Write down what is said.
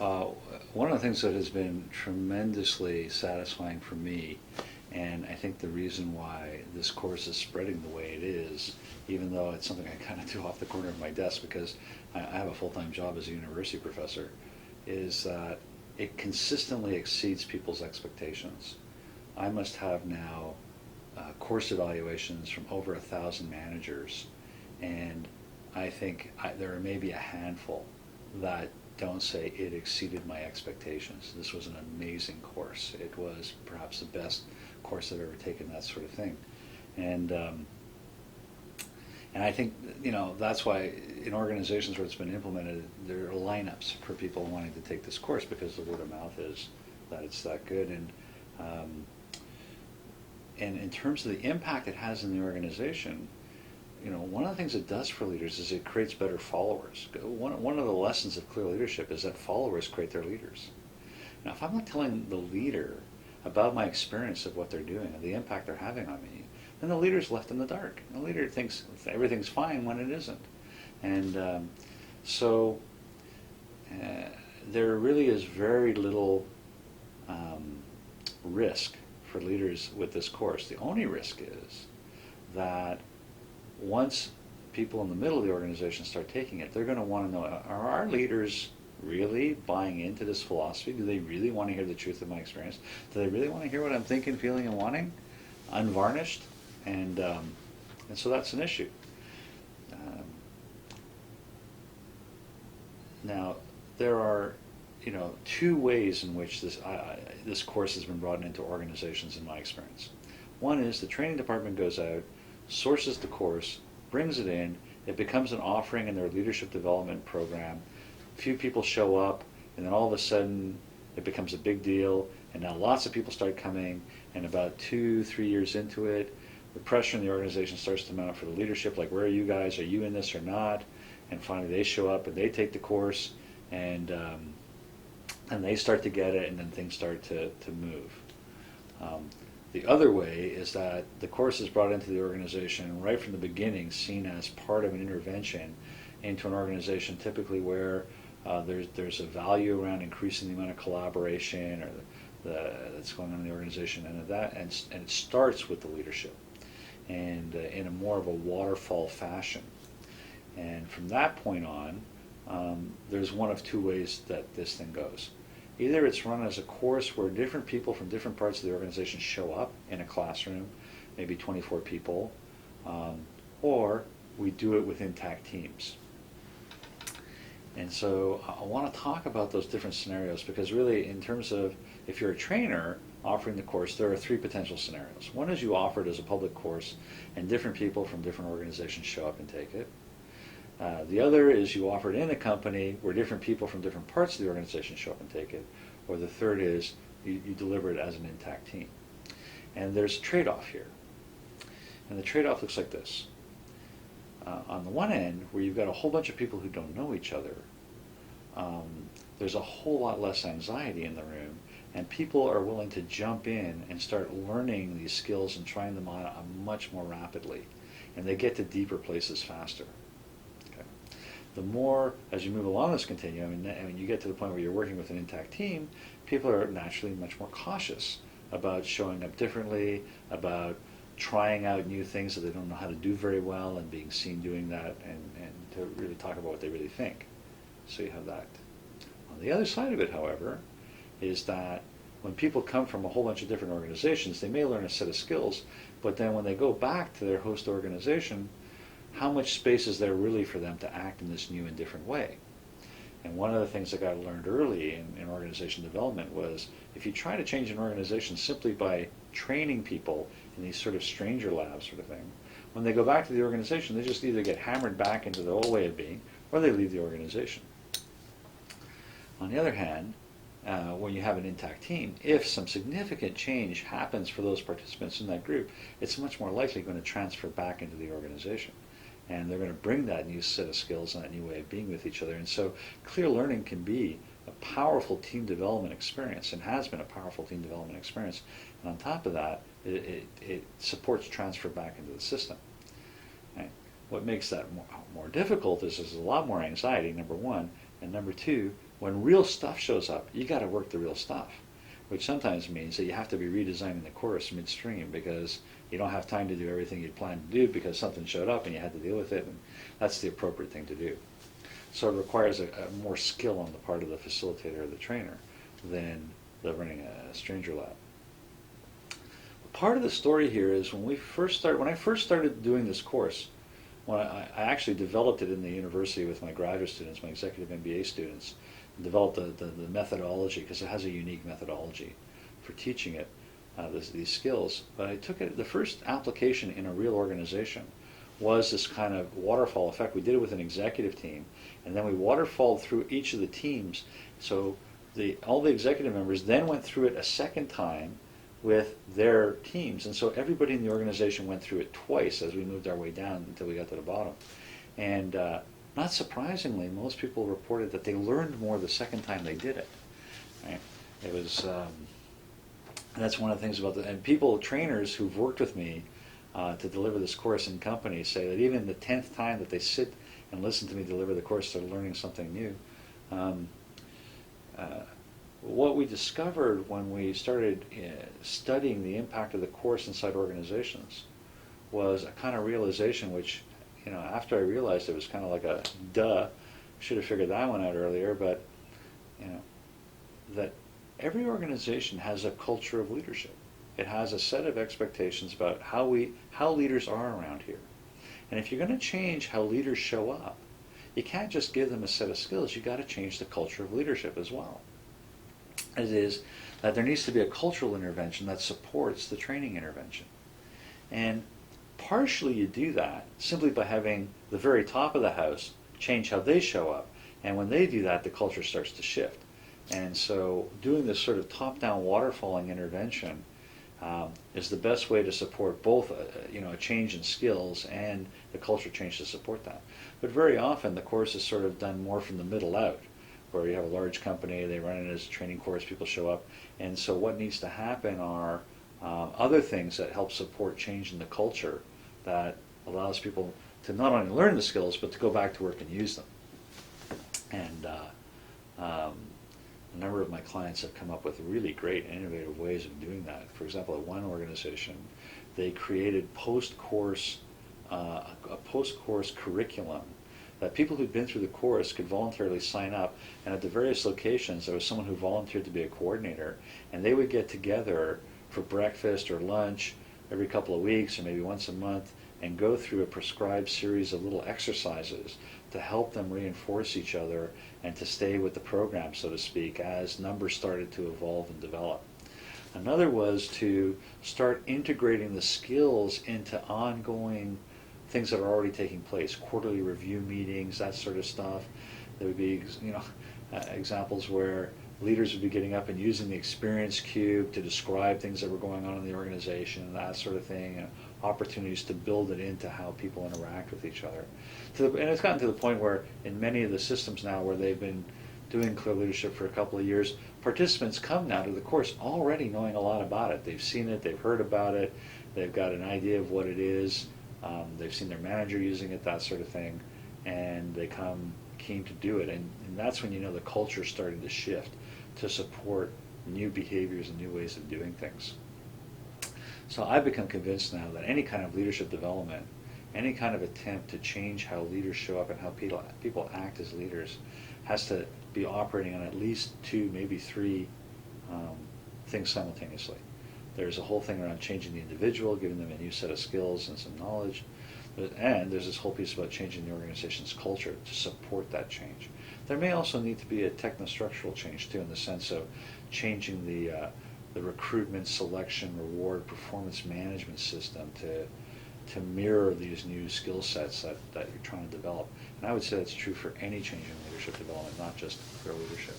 Uh, One of the things that has been tremendously satisfying for me, and I think the reason why this course is spreading the way it is, even though it's something I kind of do off the corner of my desk because I have a full-time job as a university professor, is that it consistently exceeds people's expectations. I must have now course evaluations from over 1,000 managers, and I think there are maybe a handful that don't say it exceeded my expectations. This was an amazing course. It was perhaps the best course I've ever taken, that sort of thing. And um, and I think, that's why in organizations where it's been implemented, there are lineups for people wanting to take this course because the word of mouth is that it's that good. Um, and in terms of the impact it has in the organization, one of the things it does for leaders is it creates better followers. One of the lessons of clear leadership is that followers create their leaders. Now, if I'm not telling the leader about my experience of what they're doing and the impact they're having on me, then the leader's left in the dark. The leader thinks everything's fine when it isn't. And so there really is very little risk for leaders with this course. The only risk is that once people in the middle of the organization start taking it, they're going to want to know, are our leaders really buying into this philosophy? Do they really want to hear the truth of my experience? Do they really want to hear what I'm thinking, feeling, and wanting, unvarnished? And so that's an issue. Um, Now, there are, two ways in which this course has been brought into organizations in my experience. One is the training department goes out, sources the course, brings it in, it becomes an offering in their leadership development program. A few people show up, and then all of a sudden it becomes a big deal, and now lots of people start coming, and about 2, 3 years into it, the pressure in the organization starts to mount for the leadership, like, where are you guys? Are you in this or not? And finally they show up and they take the course, and they start to get it, and then things start to move. Um, the other way is that the course is brought into the organization right from the beginning, seen as part of an intervention into an organization, typically where there's a value around increasing the amount of collaboration or that's going on in the organization, and it starts with the leadership, and in a more of a waterfall fashion. And from that point on, there's one of two ways that this thing goes. Either it's run as a course where different people from different parts of the organization show up in a classroom, maybe 24 people, or we do it with intact teams. And so I want to talk about those different scenarios because really, in terms of if you're a trainer offering the course, there are three potential scenarios. One is you offer it as a public course and different people from different organizations show up and take it. The other is you offer it in a company where different people from different parts of the organization show up and take it. Or the third is you deliver it as an intact team. And there's a trade-off here. And the trade-off looks like this. On the one end, where you've got a whole bunch of people who don't know each other, there's a whole lot less anxiety in the room, and people are willing to jump in and start learning these skills and trying them on much more rapidly. And they get to deeper places faster. The more, as you move along this continuum, and you get to the point where you're working with an intact team, people are naturally much more cautious about showing up differently, about trying out new things that they don't know how to do very well, and being seen doing that, and to really talk about what they really think. So you have that. On the other side of it, however, is that when people come from a whole bunch of different organizations, they may learn a set of skills, but then when they go back to their host organization, how much space is there really for them to act in this new and different way? And one of the things that got learned early in organization development was if you try to change an organization simply by training people in these sort of stranger labs sort of thing, when they go back to the organization, they just either get hammered back into the old way of being or they leave the organization. On the other hand, when you have an intact team, if some significant change happens for those participants in that group, it's much more likely going to transfer back into the organization. And they're going to bring that new set of skills and that new way of being with each other. And so clear learning can be a powerful team development experience, and has been a powerful team development experience. And on top of that, it supports transfer back into the system. Right? What makes that more difficult is there's a lot more anxiety, number one, And number two, when real stuff shows up, you got to work the real stuff, which sometimes means that you have to be redesigning the course midstream because you don't have time to do everything you'd planned to do because something showed up and you had to deal with it, and that's the appropriate thing to do. So it requires a more skill on the part of the facilitator or the trainer than the running a stranger lab. Part of the story here is when I first started doing this course, when I actually developed it in the university with my graduate students, my executive MBA students, and developed the methodology because it has a unique methodology for teaching it, these skills. But I took it, the first application in a real organization was this kind of waterfall effect. We did it with an executive team, and then we waterfalled through each of the teams. So all the executive members then went through it a second time with their teams, and so everybody in the organization went through it twice as we moved our way down until we got to the bottom. And not surprisingly, most people reported that they learned more the second time they did it. Right? It was, that's one of the things about and trainers who've worked with me to deliver this course in companies say that even the 10th time that they sit and listen to me deliver the course, they're learning something new. What we discovered when we started studying the impact of the course inside organizations was a kind of realization which, after I realized it was kind of like a duh, should have figured that one out earlier, but, that every organization has a culture of leadership. It has a set of expectations about how leaders are around here. And if you're going to change how leaders show up, you can't just give them a set of skills, you've got to change the culture of leadership as well. It is that there needs to be a cultural intervention that supports the training intervention. And partially you do that simply by having the very top of the house change how they show up. And when they do that, the culture starts to shift. And so doing this sort of top-down waterfalling intervention is the best way to support both a change in skills and the culture change to support that. But very often the course is sort of done more from the middle out, where you have a large company, they run it as a training course, people show up, and so what needs to happen are other things that help support change in the culture that allows people to not only learn the skills, but to go back to work and use them. And a number of my clients have come up with really great and innovative ways of doing that. For example, at one organization, they created a post-course curriculum that people who'd been through the course could voluntarily sign up, and at the various locations there was someone who volunteered to be a coordinator, and they would get together for breakfast or lunch every couple of weeks or maybe once a month and go through a prescribed series of little exercises to help them reinforce each other and to stay with the program, so to speak, as numbers started to evolve and develop. Another was to start integrating the skills into ongoing things that are already taking place, quarterly review meetings, that sort of stuff. There would be, examples where leaders would be getting up and using the experience cube to describe things that were going on in the organization, that sort of thing, and opportunities to build it into how people interact with each other. And it's gotten to the point where in many of the systems now where they've been doing clear leadership for a couple of years, participants come now to the course already knowing a lot about it. They've seen it, they've heard about it, they've got an idea of what it is, they've seen their manager using it, that sort of thing, and they come keen to do it. And that's when the culture's starting to shift to support new behaviors and new ways of doing things. So I've become convinced now that any kind of leadership development, any kind of attempt to change how leaders show up and how people act as leaders has to be operating on at least 2, maybe 3 things simultaneously. There's a whole thing around changing the individual, giving them a new set of skills and some knowledge, and there's this whole piece about changing the organization's culture to support that change. There may also need to be a technostructural change too, in the sense of changing the recruitment, selection, reward, performance management system to mirror these new skill sets that you're trying to develop. And I would say that's true for any change in leadership development, not just career leadership.